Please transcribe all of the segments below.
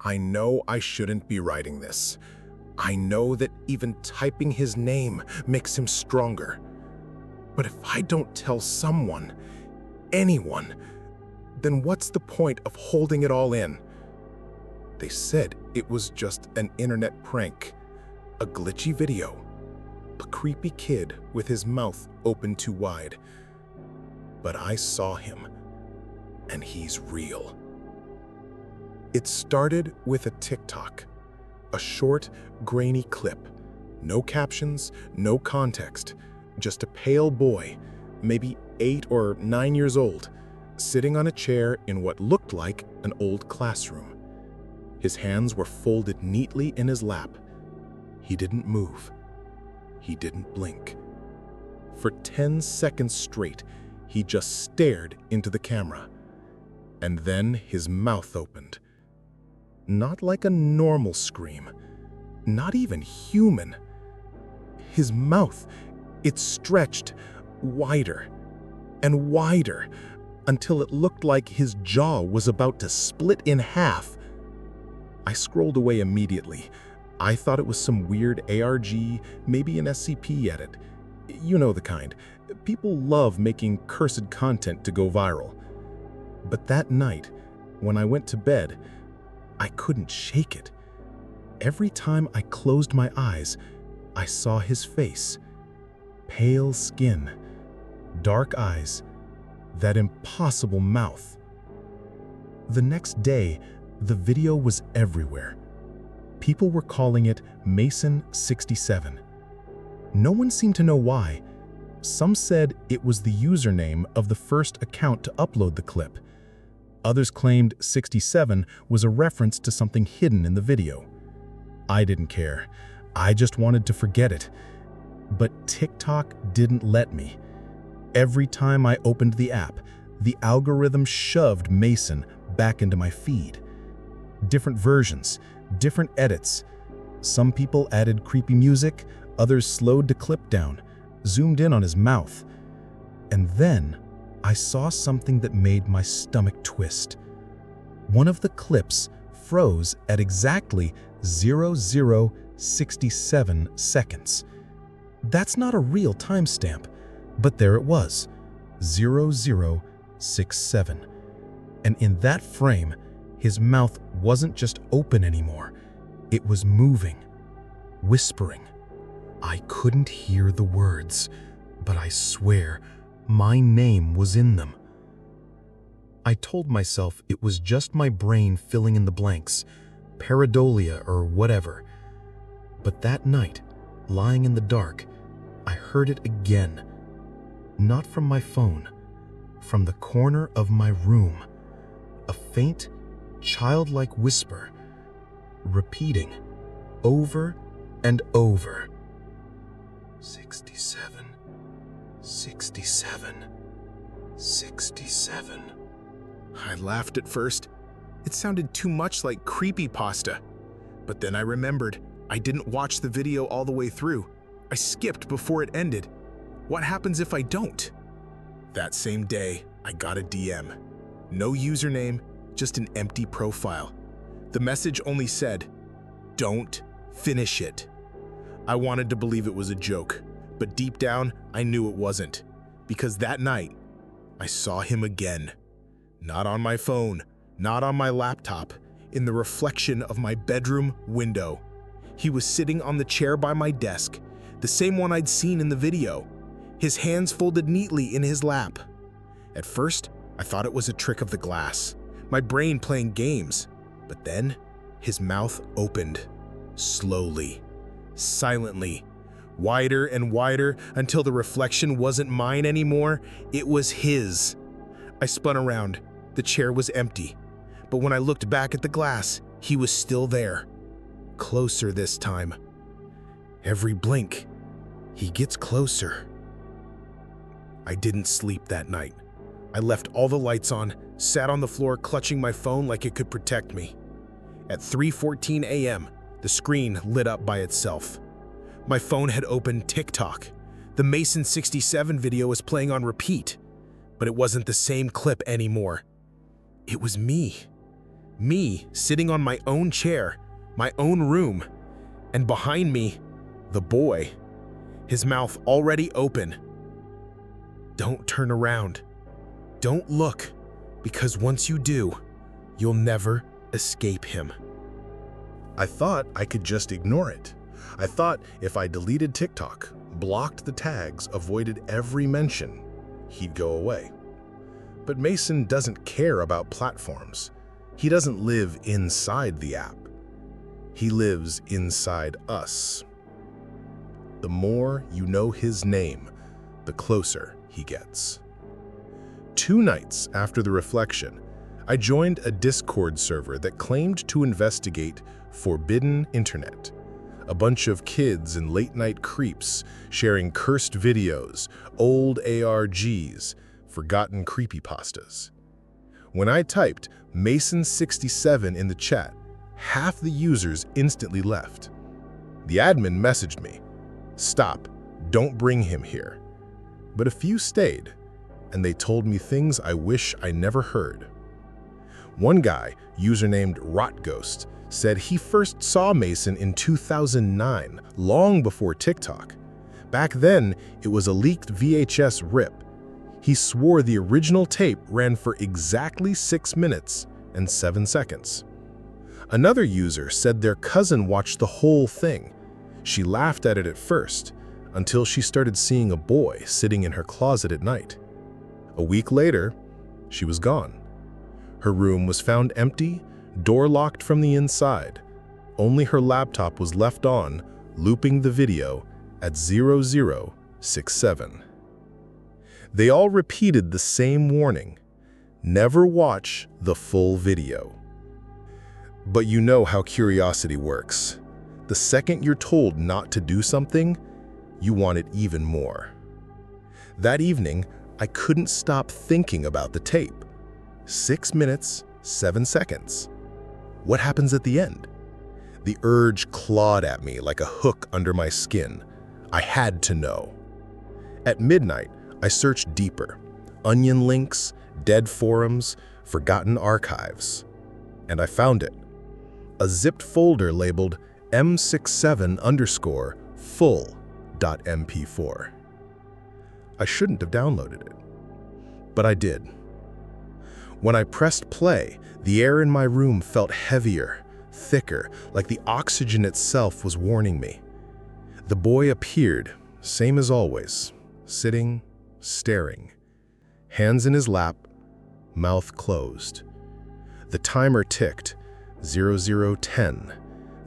I know I shouldn't be writing this. I know that even typing his name makes him stronger. But if I don't tell someone, anyone, then what's the point of holding it all in? They said it was just an internet prank, a glitchy video, a creepy kid with his mouth open too wide. But I saw him, and he's real. It started with a TikTok, a short, grainy clip. No captions, no context, just a pale boy, maybe 8 or 9 years old, sitting on a chair in what looked like an old classroom. His hands were folded neatly in his lap. He didn't move. He didn't blink. For 10 seconds straight, he just stared into the camera. And then his mouth opened. Not like a normal scream, not even human. His mouth, it stretched wider and wider until it looked like his jaw was about to split in half. I scrolled away immediately. I thought it was some weird ARG, maybe an SCP edit. You know the kind. People love making cursed content to go viral. But that night, when I went to bed, I couldn't shake it. Every time I closed my eyes, I saw his face. Pale skin, dark eyes, that impossible mouth. The next day, the video was everywhere. People were calling it Mason 67. No one seemed to know why. Some said it was the username of the first account to upload the clip. Others claimed 67 was a reference to something hidden in the video. I didn't care. I just wanted to forget it. But TikTok didn't let me. Every time I opened the app, the algorithm shoved Mason back into my feed. Different versions, different edits. Some people added creepy music, others slowed the clip down, zoomed in on his mouth. And then I saw something that made my stomach twist. One of the clips froze at exactly 0067 seconds. That's not a real timestamp, but there it was, 0067. And in that frame, his mouth wasn't just open anymore. It was moving, whispering. I couldn't hear the words, but I swear, my name was in them. I told myself it was just my brain filling in the blanks, pareidolia or whatever. But that night, lying in the dark, I heard it again. Not from my phone, from the corner of my room. A faint, childlike whisper, repeating over and over. 67. 67. 67. I laughed at first. It sounded too much like creepypasta. But then I remembered I didn't watch the video all the way through. I skipped before it ended. What happens if I don't? That same day, I got a DM. No username, just an empty profile. The message only said, "Don't finish it." I wanted to believe it was a joke, but deep down, I knew it wasn't. Because that night, I saw him again. Not on my phone, not on my laptop, in the reflection of my bedroom window. He was sitting on the chair by my desk, the same one I'd seen in the video, his hands folded neatly in his lap. At first, I thought it was a trick of the glass, my brain playing games. But then, his mouth opened, slowly, silently, wider and wider until the reflection wasn't mine anymore, it was his. I spun around. The chair was empty. But when I looked back at the glass, he was still there. Closer this time. Every blink, he gets closer. I didn't sleep that night. I left all the lights on, sat on the floor clutching my phone like it could protect me. At 3:14 a.m., the screen lit up by itself. My phone had opened TikTok. The Mason 67 video was playing on repeat, but it wasn't the same clip anymore. It was me. Me sitting on my own chair, my own room, and behind me, the boy, his mouth already open. Don't turn around. Don't look, because once you do, you'll never escape him. I thought I could just ignore it. I thought if I deleted TikTok, blocked the tags, avoided every mention, he'd go away. But Mason doesn't care about platforms. He doesn't live inside the app. He lives inside us. The more you know his name, the closer he gets. 2 nights after the reflection, I joined a Discord server that claimed to investigate forbidden internet. A bunch of kids and late-night creeps sharing cursed videos, old ARGs, forgotten creepypastas. When I typed Mason67 in the chat, half the users instantly left. The admin messaged me, "Stop, don't bring him here." But a few stayed, and they told me things I wish I never heard. One guy, usernamed Rotghost, said he first saw Mason in 2009, long before TikTok. Back then, it was a leaked VHS rip. He swore the original tape ran for exactly 6 minutes and 7 seconds. Another user said their cousin watched the whole thing. She laughed at it at first, until she started seeing a boy sitting in her closet at night. A week later, she was gone. Her room was found empty, door locked from the inside. Only her laptop was left on, looping the video at 0067. They all repeated the same warning: never watch the full video. But you know how curiosity works. The second you're told not to do something, you want it even more. That evening, I couldn't stop thinking about the tape. 6 minutes, 7 seconds. What happens at the end? The urge clawed at me like a hook under my skin. I had to know. At midnight, I searched deeper. Onion links, dead forums, forgotten archives. And I found it. A zipped folder labeled m67_full.mp4. I shouldn't have downloaded it, but I did. When I pressed play, the air in my room felt heavier, thicker, like the oxygen itself was warning me. The boy appeared, same as always, sitting, staring, hands in his lap, mouth closed. The timer ticked, 0010,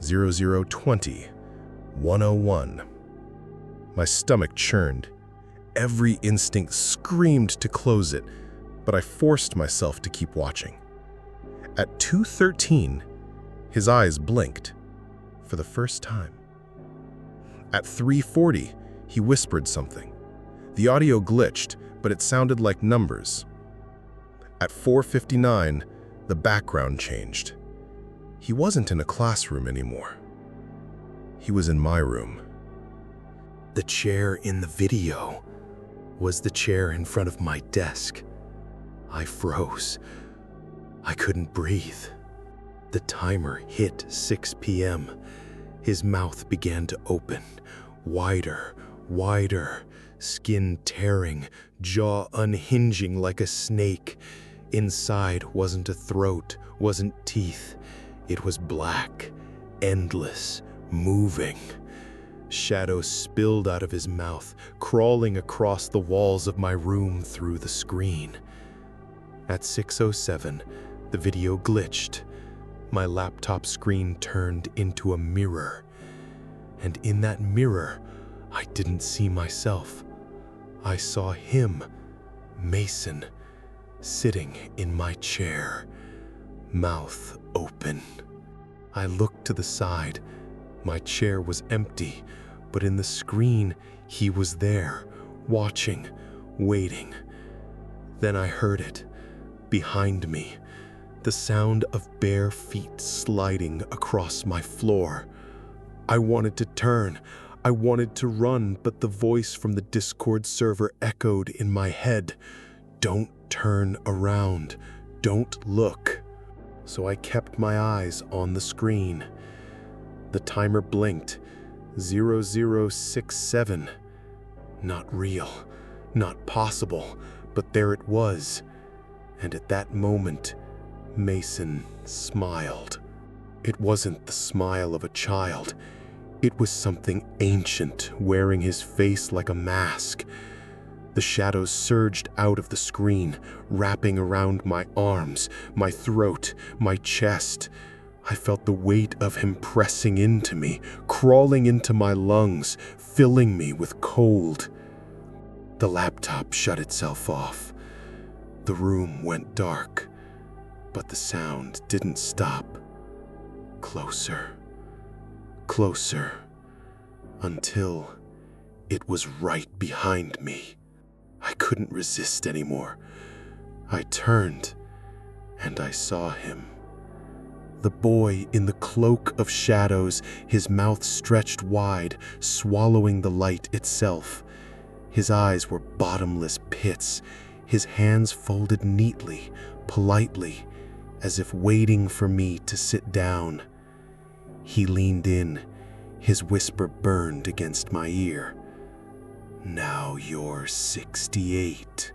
0020, 101. My stomach churned. Every instinct screamed to close it, but I forced myself to keep watching. At 2:13, his eyes blinked for the first time. At 3:40, he whispered something. The audio glitched, but it sounded like numbers. At 4:59, the background changed. He wasn't in a classroom anymore. He was in my room. The chair in the video was the chair in front of my desk. I froze. I couldn't breathe. The timer hit 6 p.m. His mouth began to open, wider, wider, skin tearing, jaw unhinging like a snake. Inside wasn't a throat, wasn't teeth. It was black, endless, moving. Shadows spilled out of his mouth, crawling across the walls of my room through the screen. At 6:07, the video glitched. My laptop screen turned into a mirror. And in that mirror, I didn't see myself. I saw him, Mason, sitting in my chair, mouth open. I looked to the side. My chair was empty, but in the screen, he was there, watching, waiting. Then I heard it, behind me, the sound of bare feet sliding across my floor. I wanted to turn. I wanted to run, but the voice from the Discord server echoed in my head. Don't turn around. Don't look. so I kept my eyes on the screen. The timer blinked. 0067. Not real, not possible, but there it was. And at that moment, Mason smiled. It wasn't the smile of a child. It was something ancient, wearing his face like a mask. The shadows surged out of the screen, wrapping around my arms, my throat, my chest. I felt the weight of him pressing into me, crawling into my lungs, filling me with cold. The laptop shut itself off. The room went dark, but the sound didn't stop. Closer, closer, until it was right behind me. I couldn't resist anymore. I turned, and I saw him. The boy in the cloak of shadows, his mouth stretched wide, swallowing the light itself. His eyes were bottomless pits, his hands folded neatly, politely, as if waiting for me to sit down. He leaned in, his whisper burned against my ear. "Now you're 68.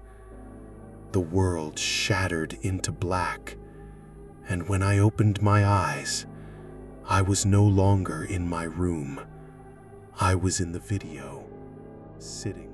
The world shattered into black, and when I opened my eyes, I was no longer in my room. I was in the video, sitting